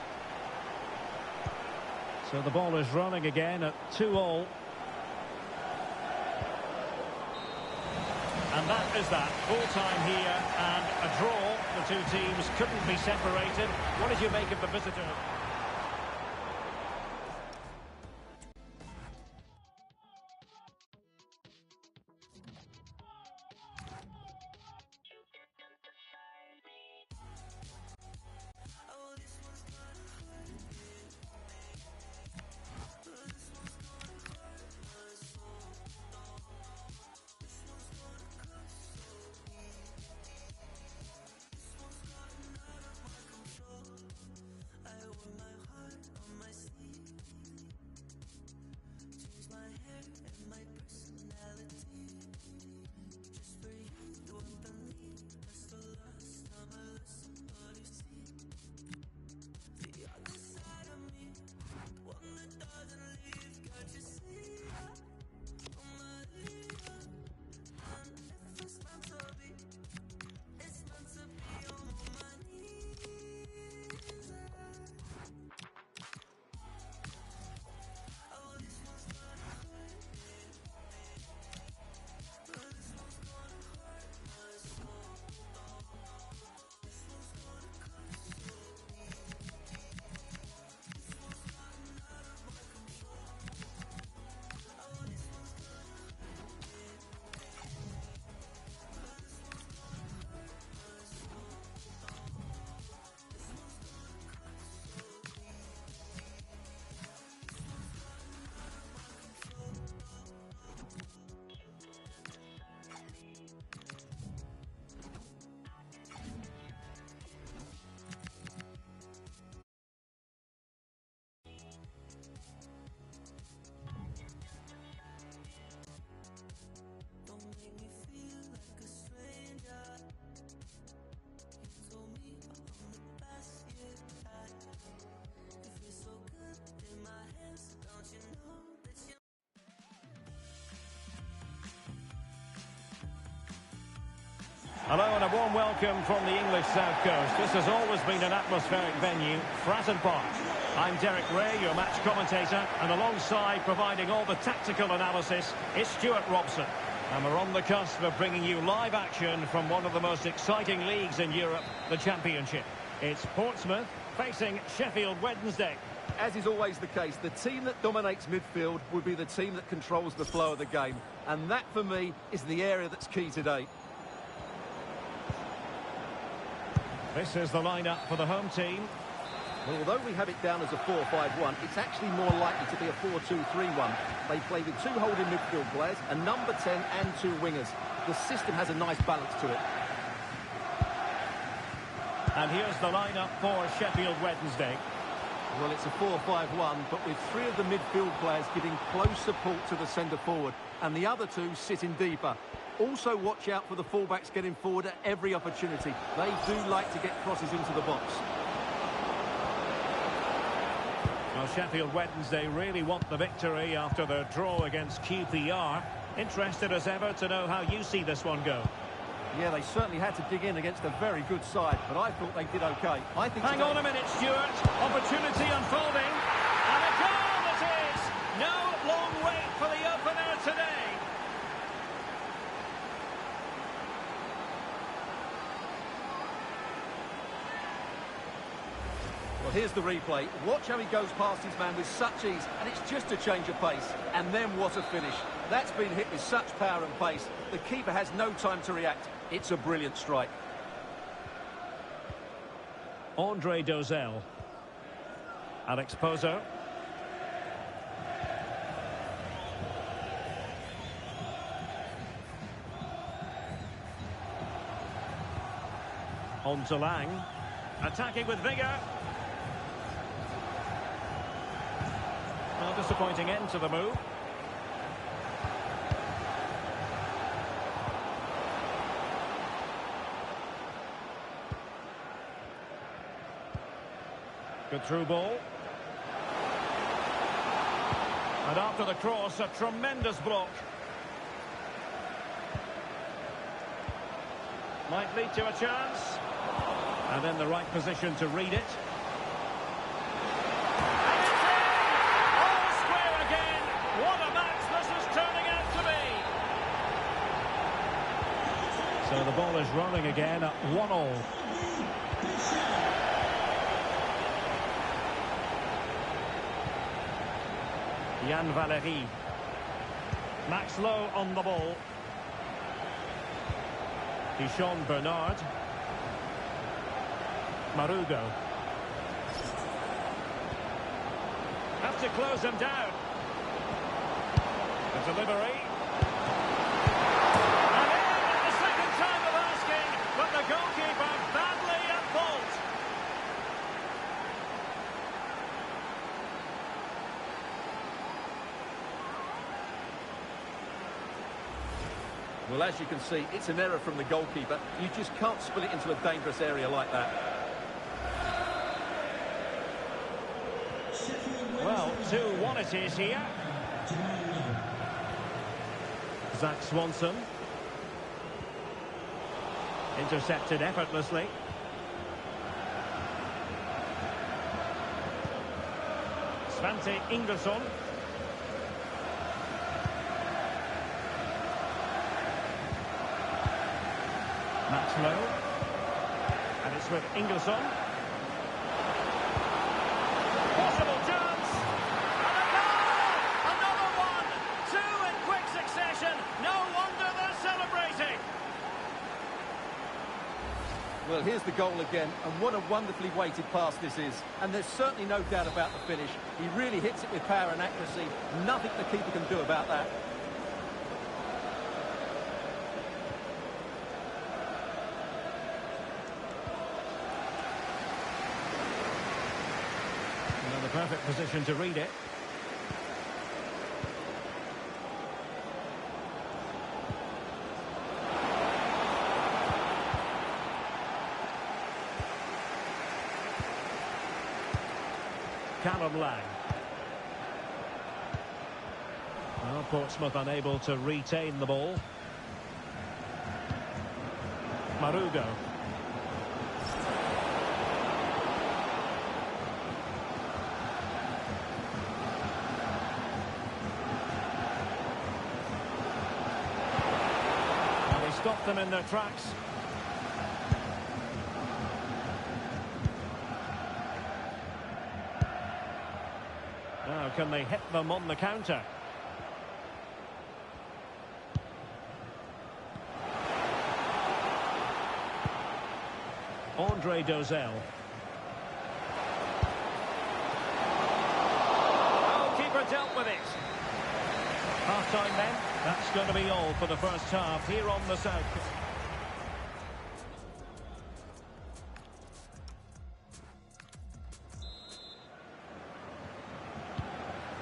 So the ball is rolling again at 2-2. And that is that. Full time here and a draw. The two teams couldn't be separated. What did you make of the visitor? Hello and a warm welcome from the English South Coast. This has always been an atmospheric venue, Fratton Park. I'm Derek Ray, your match commentator, and alongside providing all the tactical analysis is Stuart Robson. And we're on the cusp of bringing you live action from one of the most exciting leagues in Europe, the Championship. It's Portsmouth facing Sheffield Wednesday. As is always the case, the team that dominates midfield will be the team that controls the flow of the game. And that, for me, is the area that's key today. This is the lineup for the home team. Well, although we have it down as a 4-5-1, it's actually more likely to be a 4-2-3-1. They play with two holding midfield players, a number 10 and two wingers. The system has a nice balance to it. And here's the lineup for Sheffield Wednesday. Well, it's a 4-5-1, but with three of the midfield players giving close support to the centre forward, and the other two sitting deeper. Also watch out for the fullbacks getting forward at every opportunity. They do like to get crosses into the box. Well, Sheffield Wednesday really want the victory after their draw against QPR. Interested as ever to know how you see this one go. Yeah, they certainly had to dig in against a very good side, but I thought they did okay. Hang on a minute, Stuart. Opportunity unfolding. And a goal it is! No long wait for the opener today. Well, here's the replay. Watch how he goes past his man with such ease, and it's just a change of pace. And then what a finish. That's been hit with such power and pace. The keeper has no time to react. It's a brilliant strike. Andre Dozel. Alex Pozo. On to Lang. Attacking with vigour. Well, disappointing end to the move. Good through ball. And after the cross, a tremendous block. Might lead to a chance. And then the right position to read it. And it's in! All square again. What a match this is turning out to be. So the ball is rolling again at 1-1. Yann Valery. Max Lowe on the ball. Dijon Bernard. Marugo. Have to close him down. The delivery. And in at the second time of asking, but the goalkeeper badly at fault. Well, as you can see, it's an error from the goalkeeper. You just can't spill it into a dangerous area like that. Well, 2-1 it is here. Zach Swanson. Intercepted effortlessly. Svante Ingersson. Max Lowe. And it's with Ingersson. Possible chance. And a goal! Another one! Two in quick succession. No wonder they're celebrating. Well, here's the goal again, and what a wonderfully weighted pass this is. And there's certainly no doubt about the finish. He really hits it with power and accuracy. Nothing the keeper can do about that. The perfect position to read it. Callum Lang. Well, Portsmouth unable to retain the ball. Marugo. And he stopped them in their tracks. Now can they hit them on the counter? Andre Dozel. Oh, keeper dealt with it. Half-time then. That's going to be all for the first half here on the South.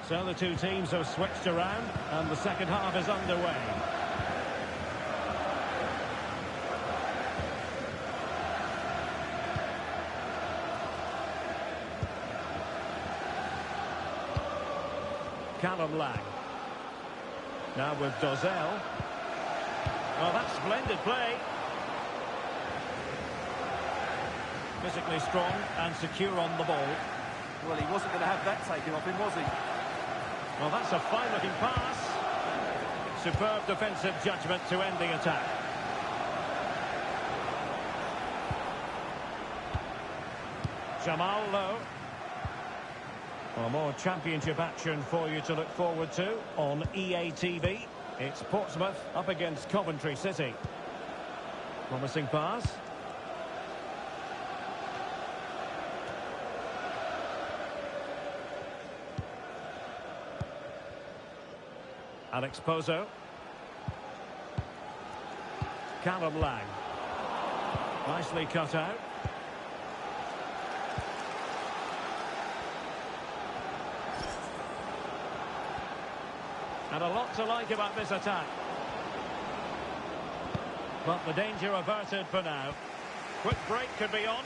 So the two teams have switched around and the second half is underway. Callum Lang. Now with Dozel. Oh, that's splendid play. Physically strong and secure on the ball. Well, he wasn't going to have that taken off him, was he? Well, that's a fine-looking pass. Superb defensive judgment to end the attack. Jamal Lowe. Well, more championship action for you to look forward to on EA TV. It's Portsmouth up against Coventry City. Promising pass. Alex Pozo. Callum Lang. Nicely cut out. And a lot to like about this attack. But the danger averted for now. Quick break could be on.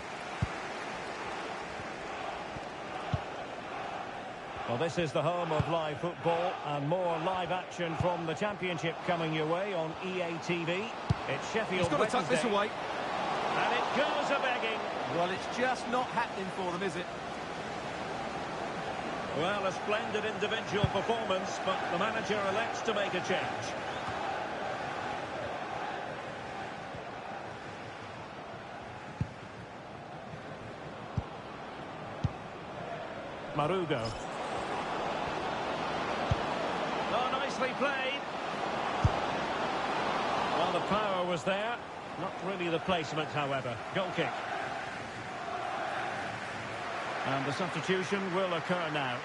Well, this is the home of live football and more live action from the Championship coming your way on EA TV. It's Sheffield He's got to tuck this Wednesday. away. And it goes a-begging. Well, it's just not happening for them, is it? Well, a splendid individual performance, but the manager elects to make a change. Marugo. Oh, nicely played. Well, the power was there. Not really the placement, however. Goal kick. And the substitution will occur now.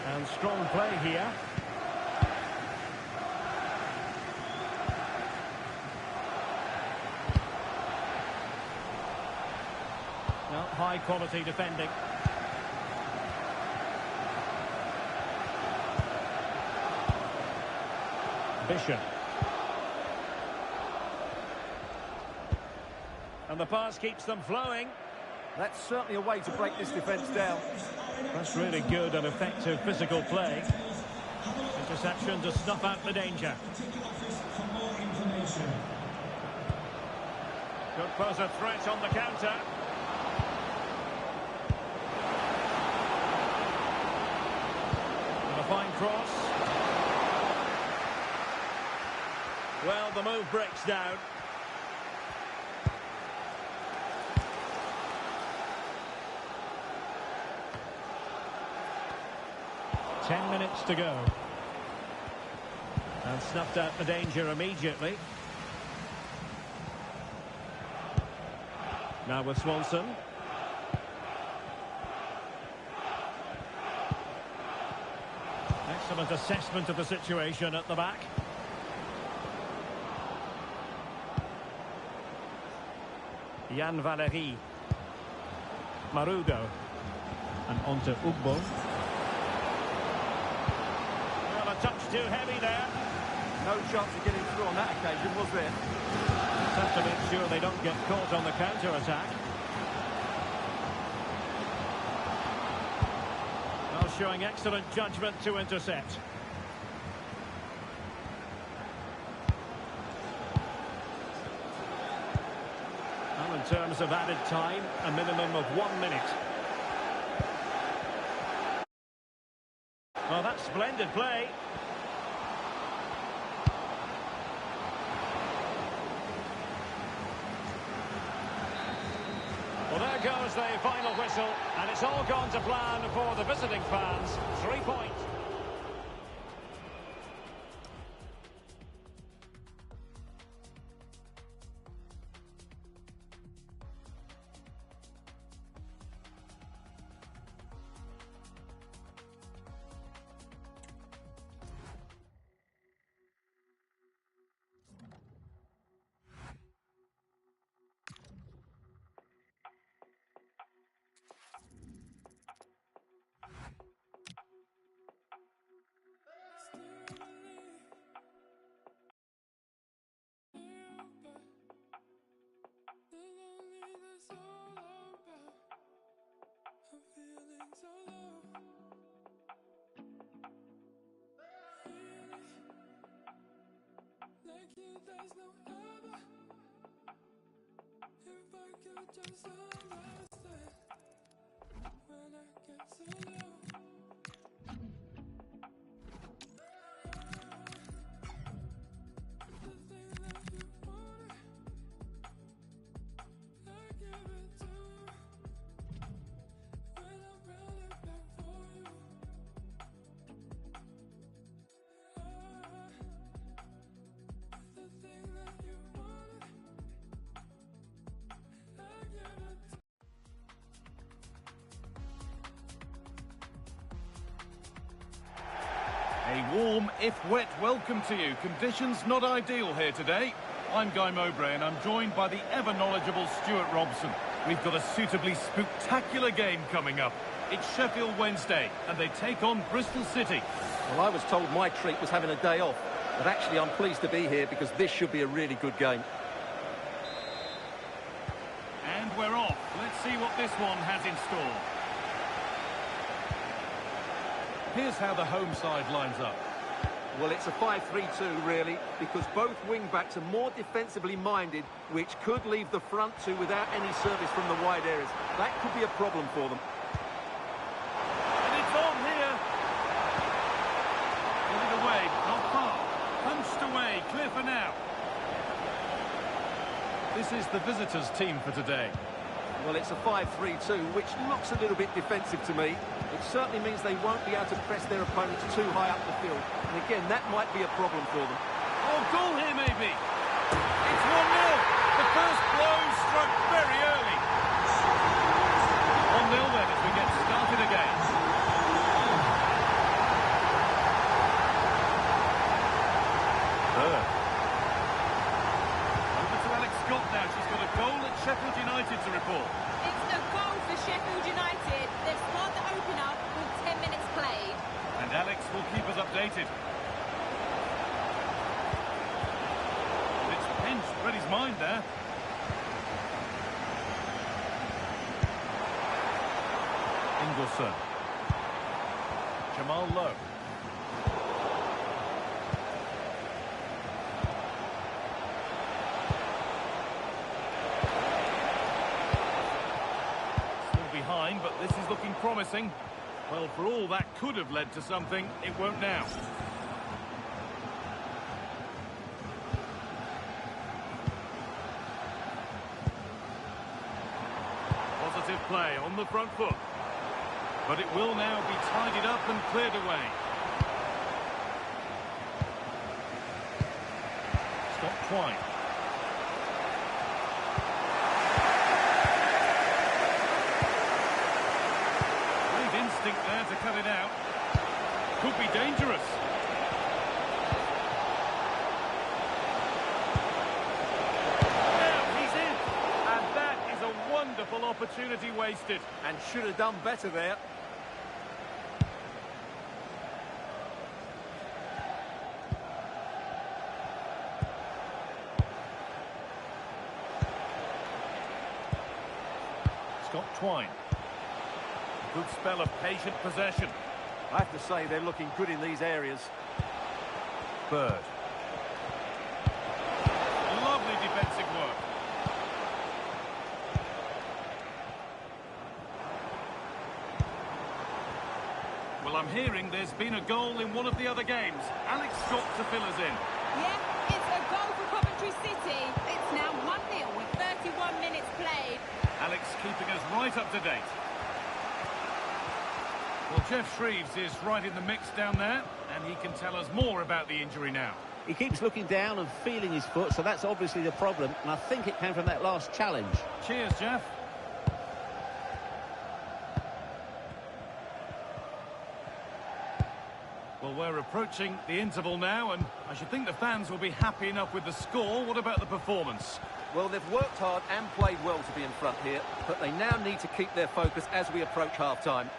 And strong play here. Well, high quality defending. Bishop. And the pass keeps them flowing. That's certainly a way to break this defence down. That's really good and effective physical play. Interception to snuff out the danger. Could pose a threat on the counter. And a fine cross. Well, the move breaks down. Ten minutes to go. And snuffed out the danger immediately. Now with Swanson. Excellent assessment of the situation at the back. Jan Valery. Marugo. And onto Ugbo. Well, a touch too heavy there. No chance of getting through on that occasion, was there? Just have to make sure they don't get caught on the counter-attack. showing excellent judgment to intercept. Well, in terms of added time, a minimum of 1 minute. Well, that's splendid play. Well, there goes the final whistle, and it's all gone to plan for the visiting fans. 3 points. Like you, there's no other. If I could just understand when I get so low. The thing that you wanted, I give it to you. When I run it back for you. The thing that you wanted, I give it to you. A warm, if wet, welcome to you. Conditions not ideal here today. I'm Guy Mowbray and I'm joined by the ever-knowledgeable Stuart Robson. We've got a suitably spectacular game coming up. It's Sheffield Wednesday and they take on Bristol City. Well, I was told my treat was having a day off, but actually I'm pleased to be here because this should be a really good game. And we're off. Let's see what this one has in store. Here's how the home side lines up. Well, it's a 5-3-2, really, because both wing-backs are more defensively minded, which could leave the front two without any service from the wide areas. That could be a problem for them. And it's on here. Get it away, not far. Punched away, clear for now. This is the visitors' team for today. Well, it's a 5-3-2, which looks a little bit defensive to me. It certainly means they won't be able to press their opponents too high up the field. And again, that might be a problem for them. Oh, goal here maybe. It's 1-0. The first blow struck very early. 1-0 then as we get started again. Over to Alex Scott now. She's got a goal at Sheffield United to report. It's a goal for Sheffield United. They've scored the opener with 10 minutes played. And Alex will keep us updated. It's pinched, read his mind there. Ingleson. Jamal Lowe. Still behind, but this is looking promising. Well, for all that could have led to something, it won't now. Positive play on the front foot. But it will now be tidied up and cleared away. Scott Twine. Great instinct there to cut it out. Could be dangerous. Now he's in. And that is a wonderful opportunity wasted. And should have done better there. Scott Twine. Good spell of patient possession. I have to say they're looking good in these areas. Bird. Lovely defensive work. Well, I'm hearing there's been a goal in one of the other games. Alex Scott to fill us in. Yeah, it's a goal for Coventry City. It's now 1-0 with 31 minutes played. Alex keeping us right up to date. Well, Jeff Shreves is right in the mix down there, and he can tell us more about the injury now. He keeps looking down and feeling his foot, so that's obviously the problem, and I think it came from that last challenge. Cheers, Jeff. Well, we're approaching the interval now, and I should think the fans will be happy enough with the score. What about the performance? Well, they've worked hard and played well to be in front here, but they now need to keep their focus as we approach half-time.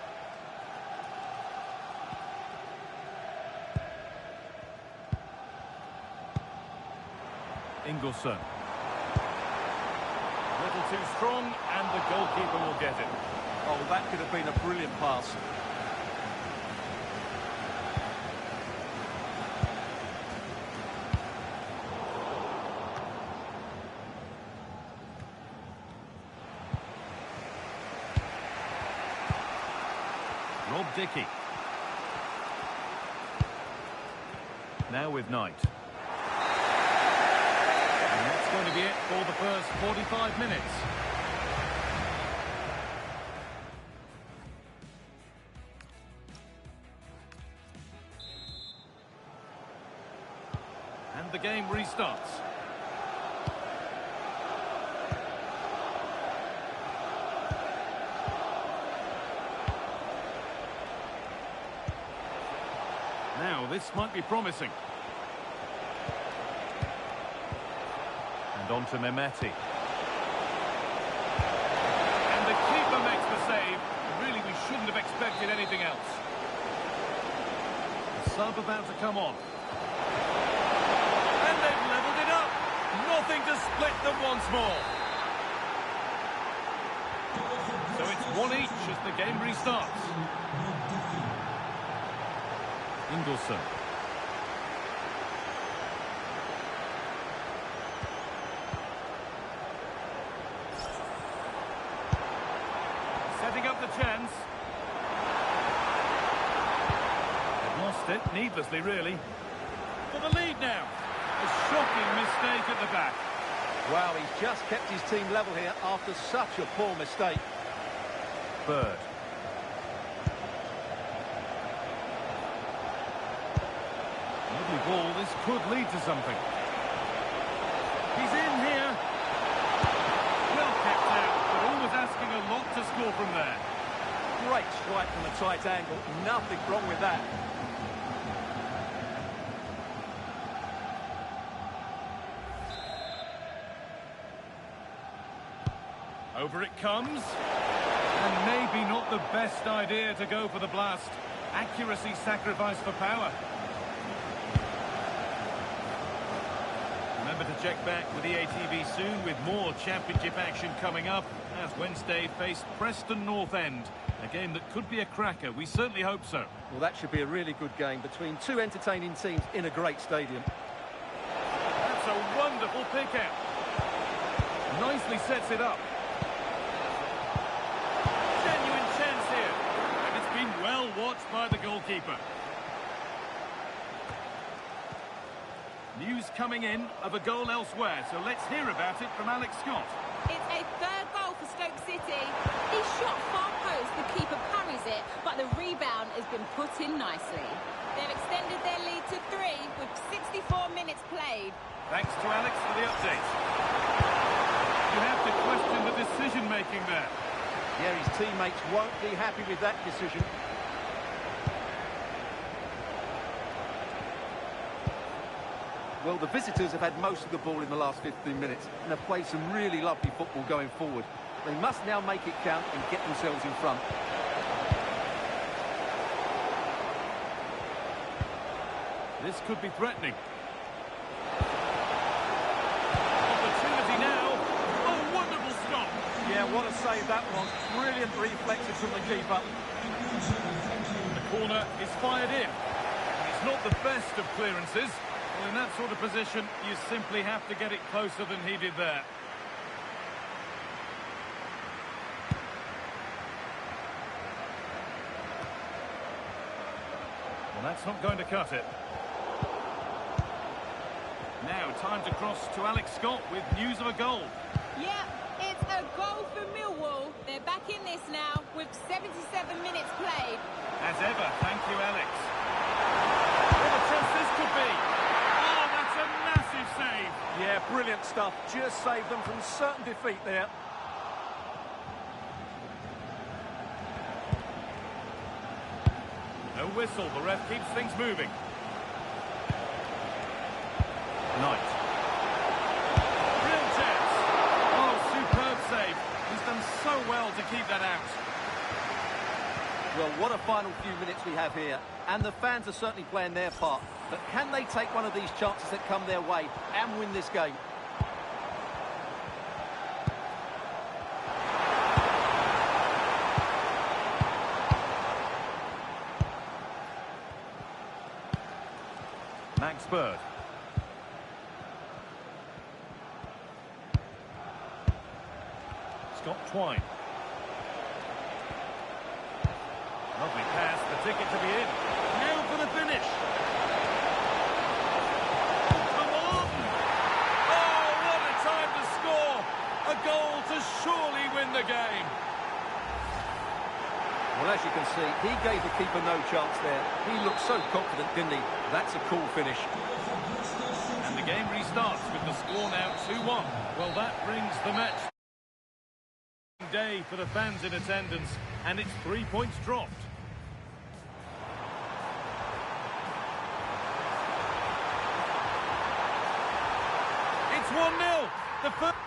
Ingelsson. A little too strong, and the goalkeeper will get it. Oh, that could have been a brilliant pass. Rob Dickey. Now with Knight. And that's going to be it for the first 45 minutes. And the game restarts. Now, this might be promising. And on to Mehmeti. And the keeper makes the save. Really, we shouldn't have expected anything else. The sub about to come on. And they've levelled it up. Nothing to split them once more. So it's 1 each as the game restarts. Ingelsson. Setting up the chance. They've lost it, needlessly really. For the lead now. A shocking mistake at the back. Wow, he's just kept his team level here after such a poor mistake. Bird. Lovely ball, this could lead to something. He's in here. Well kept out, but always asking a lot to score from there. Great strike from a tight angle. Nothing wrong with that. Over it comes. And maybe not the best idea to go for the blast. Accuracy sacrificed for power. Remember to check back with EATV soon with more championship action coming up as Wednesday faced Preston North End. A game that could be a cracker. We certainly hope so. Well, that should be a really good game between two entertaining teams in a great stadium. That's a wonderful pick out. Nicely sets it up. Genuine chance here. And it's been well watched by the goalkeeper. News coming in of a goal elsewhere, so let's hear about it from Alex Scott. It's a third goal for Stoke City. He shot far post, the keeper parries it, but the rebound has been put in nicely. They've extended their lead to 3 with 64 minutes played. Thanks to Alex for the update. You have to question the decision-making there. Yeah, his teammates won't be happy with that decision. Well, the visitors have had most of the ball in the last 15 minutes and have played some really lovely football going forward. They must now make it count and get themselves in front. This could be threatening. Opportunity now. Oh, wonderful stop. Yeah, what a save that was. Brilliant reflexes from the keeper. The corner is fired in. It's not the best of clearances. Well, in that sort of position, you simply have to get it closer than he did there. Well, that's not going to cut it. Now, time to cross to Alex Scott with news of a goal. Yeah, it's a goal for Millwall. They're back in this now with 77 minutes played. As ever, thank you, Alex. What a chance this could be. Oh, that's a massive save. Yeah, brilliant stuff. Just saved them from certain defeat there. No whistle, the ref keeps things moving. Knight. Real chance. Oh, superb save. He's done so well to keep that out. Well, what a final few minutes we have here. And the fans are certainly playing their part. But can they take one of these chances that come their way and win this game? Max Bird. Scott Twine. Lovely pass, the ticket to be in. Now for the finish. Come on! Oh, what a time to score! A goal to surely win the game. Well, as you can see, he gave the keeper no chance there. He looked so confident, didn't he? That's a cool finish. And the game restarts with the score now 2-1. Well, that brings the match day for the fans in attendance, and it's 3 points dropped. It's 1-0. The first